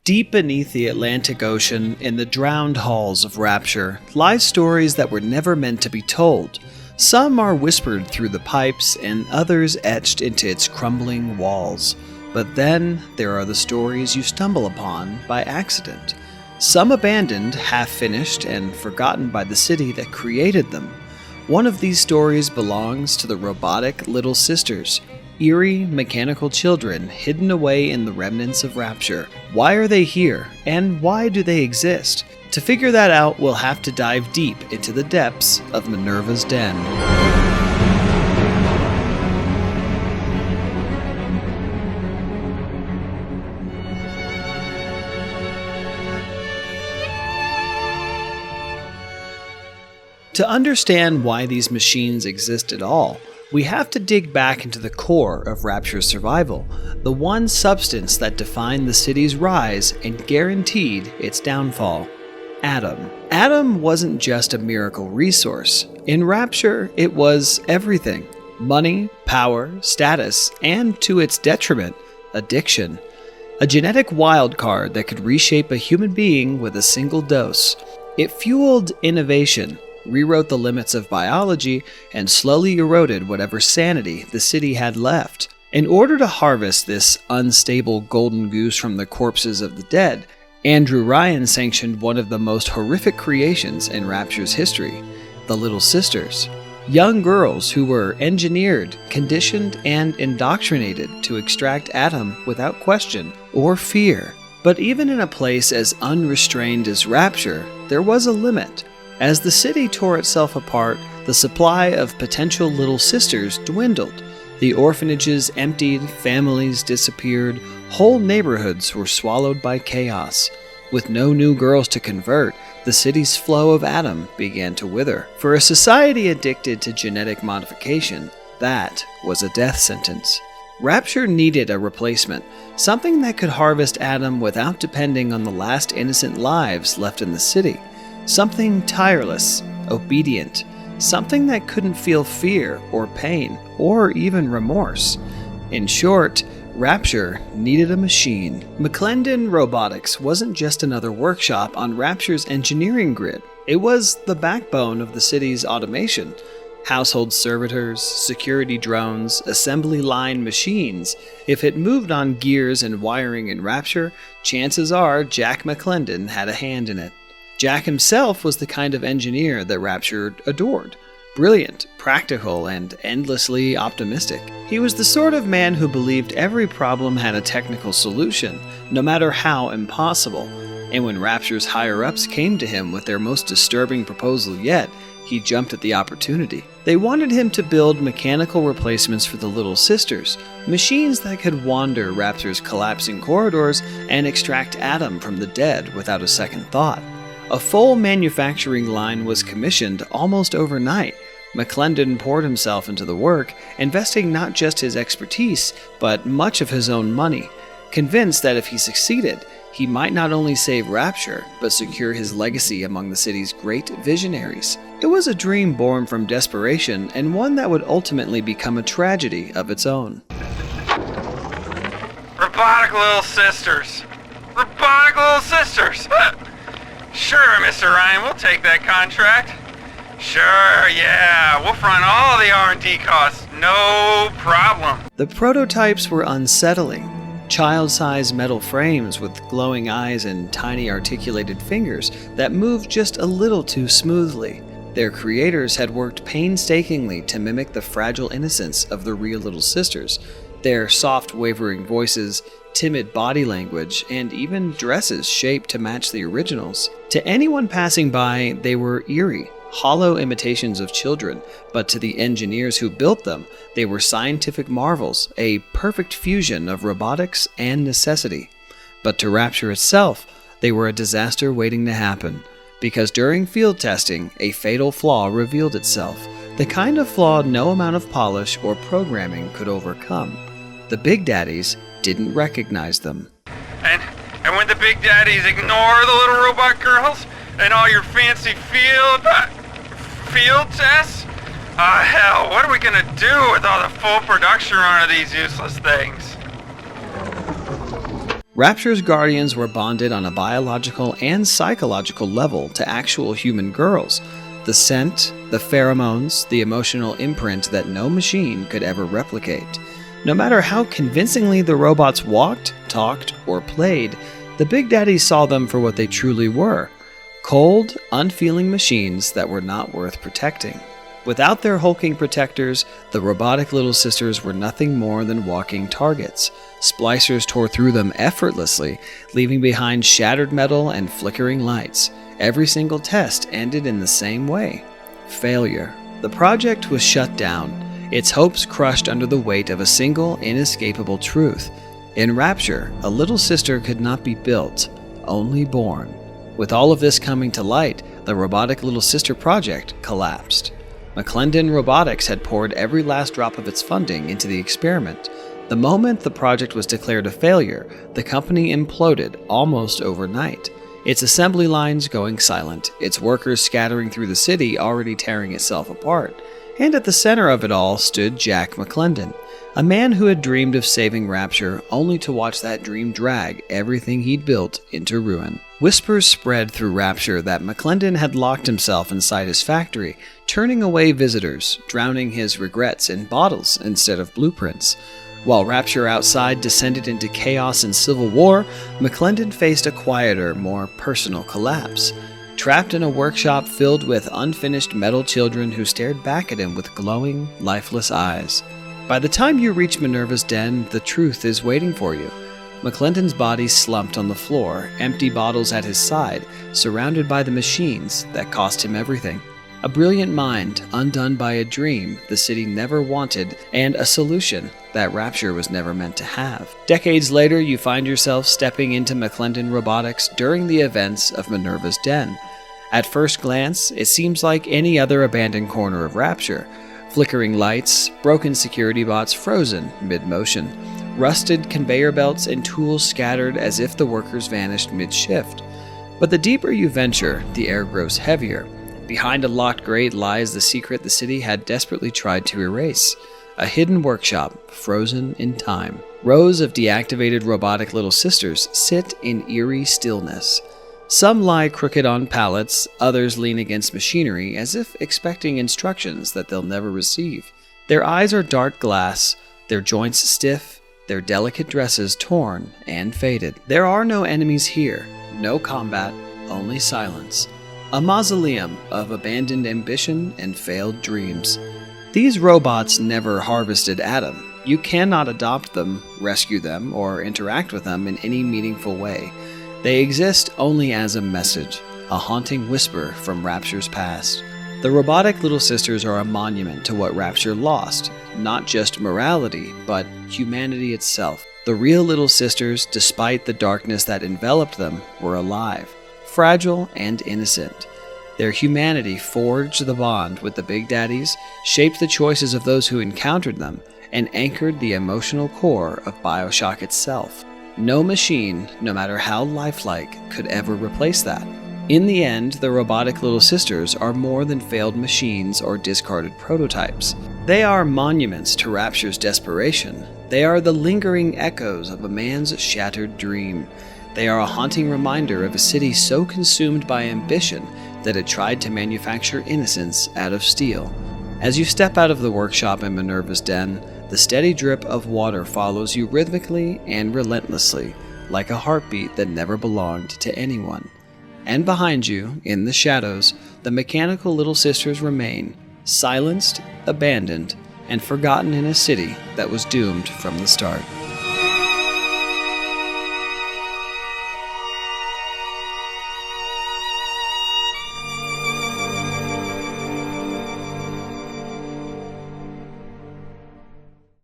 Deep beneath the Atlantic Ocean, in the drowned halls of Rapture, lie stories that were never meant to be told. Some are whispered through the pipes, and others etched into its crumbling walls. But then, there are the stories you stumble upon by accident. Some abandoned, half-finished, and forgotten by the city that created them. One of these stories belongs to the Robotic Little Sisters, eerie, mechanical children hidden away in the remnants of Rapture. Why are they here, and why do they exist? To figure that out, we'll have to dive deep into the depths of Minerva's den. To understand why these machines exist at all, we have to dig back into the core of Rapture's survival, the one substance that defined the city's rise and guaranteed its downfall: Adam. Adam wasn't just a miracle resource. In Rapture, it was everything: money, power, status, and, to its detriment, addiction. A genetic wildcard that could reshape a human being with a single dose. It fueled innovation, rewrote the limits of biology, and slowly eroded whatever sanity the city had left. In order to harvest this unstable golden goose from the corpses of the dead, Andrew Ryan sanctioned one of the most horrific creations in Rapture's history: the Little Sisters. Young girls who were engineered, conditioned, and indoctrinated to extract Adam without question or fear. But even in a place as unrestrained as Rapture, there was a limit. As the city tore itself apart, the supply of potential little sisters dwindled. The orphanages emptied, families disappeared, whole neighborhoods were swallowed by chaos. With no new girls to convert, the city's flow of Adam began to wither. For a society addicted to genetic modification, that was a death sentence. Rapture needed a replacement, something that could harvest Adam without depending on the last innocent lives left in the city. Something tireless, obedient, something that couldn't feel fear or pain or even remorse. In short, Rapture needed a machine. McClendon Robotics wasn't just another workshop on Rapture's engineering grid. It was the backbone of the city's automation. Household servitors, security drones, assembly line machines. If it moved on gears and wiring in Rapture, chances are Jack McClendon had a hand in it. Jack himself was the kind of engineer that Rapture adored. Brilliant, practical, and endlessly optimistic. He was the sort of man who believed every problem had a technical solution, no matter how impossible. And when Rapture's higher-ups came to him with their most disturbing proposal yet, he jumped at the opportunity. They wanted him to build mechanical replacements for the Little Sisters, machines that could wander Rapture's collapsing corridors and extract Adam from the dead without a second thought. A full manufacturing line was commissioned almost overnight. McClendon poured himself into the work, investing not just his expertise, but much of his own money, convinced that if he succeeded, he might not only save Rapture, but secure his legacy among the city's great visionaries. It was a dream born from desperation, and one that would ultimately become a tragedy of its own. Robotic Little Sisters! Robotic Little Sisters! Sure, Mr. Ryan, we'll take that contract. Sure, yeah, we'll front all the R&D costs, no problem. The prototypes were unsettling. Child-sized metal frames with glowing eyes and tiny articulated fingers that moved just a little too smoothly. Their creators had worked painstakingly to mimic the fragile innocence of the real Little Sisters. Their soft, wavering voices, timid body language, and even dresses shaped to match the originals. To anyone passing by, they were eerie, hollow imitations of children, but to the engineers who built them, they were scientific marvels, a perfect fusion of robotics and necessity. But to Rapture itself, they were a disaster waiting to happen, because during field testing, a fatal flaw revealed itself, the kind of flaw no amount of polish or programming could overcome. The Big Daddies didn't recognize them. And when the Big Daddies ignore the little robot girls and all your fancy field tests? Hell, what are we gonna do with all the full production run of these useless things? Rapture's guardians were bonded on a biological and psychological level to actual human girls. The scent, the pheromones, the emotional imprint that no machine could ever replicate. No matter how convincingly the robots walked, talked, or played, the Big Daddies saw them for what they truly were: cold, unfeeling machines that were not worth protecting. Without their hulking protectors, the Robotic Little Sisters were nothing more than walking targets. Splicers tore through them effortlessly, leaving behind shattered metal and flickering lights. Every single test ended in the same way: failure. The project was shut down, its hopes crushed under the weight of a single, inescapable truth. In Rapture, a little sister could not be built, only born. With all of this coming to light, the Robotic Little Sister project collapsed. McClendon Robotics had poured every last drop of its funding into the experiment. The moment the project was declared a failure, the company imploded almost overnight. Its assembly lines going silent, its workers scattering through the city already tearing itself apart. And at the center of it all stood Jack McClendon, a man who had dreamed of saving Rapture only to watch that dream drag everything he'd built into ruin. Whispers spread through Rapture that McClendon had locked himself inside his factory, turning away visitors, drowning his regrets in bottles instead of blueprints. While Rapture outside descended into chaos and civil war, McClendon faced a quieter, more personal collapse. Trapped in a workshop filled with unfinished metal children who stared back at him with glowing, lifeless eyes. By the time you reach Minerva's den, the truth is waiting for you. McClendon's body slumped on the floor, empty bottles at his side, surrounded by the machines that cost him everything. A brilliant mind, undone by a dream the city never wanted, and a solution that Rapture was never meant to have. Decades later, you find yourself stepping into McClendon Robotics during the events of Minerva's den. At first glance, it seems like any other abandoned corner of Rapture. Flickering lights, broken security bots frozen mid-motion, rusted conveyor belts and tools scattered as if the workers vanished mid-shift. But the deeper you venture, the air grows heavier. Behind a locked grate lies the secret the city had desperately tried to erase: a hidden workshop, frozen in time. Rows of deactivated Robotic Little Sisters sit in eerie stillness. Some lie crooked on pallets, others lean against machinery as if expecting instructions that they'll never receive. Their eyes are dark glass, their joints stiff, their delicate dresses torn and faded. There are no enemies here, no combat, only silence. A mausoleum of abandoned ambition and failed dreams. These robots never harvested Adam. You cannot adopt them, rescue them, or interact with them in any meaningful way. They exist only as a message, a haunting whisper from Rapture's past. The Robotic Little Sisters are a monument to what Rapture lost, not just morality, but humanity itself. The real Little Sisters, despite the darkness that enveloped them, were alive, fragile and innocent. Their humanity forged the bond with the Big Daddies, shaped the choices of those who encountered them, and anchored the emotional core of Bioshock itself. No machine, no matter how lifelike, could ever replace that. In the end, the Robotic Little Sisters are more than failed machines or discarded prototypes. They are monuments to Rapture's desperation. They are the lingering echoes of a man's shattered dream. They are a haunting reminder of a city so consumed by ambition that it tried to manufacture innocence out of steel. As you step out of the workshop in Minerva's den, the steady drip of water follows you rhythmically and relentlessly, like a heartbeat that never belonged to anyone. And behind you, in the shadows, the mechanical Little Sisters remain, silenced, abandoned, and forgotten in a city that was doomed from the start.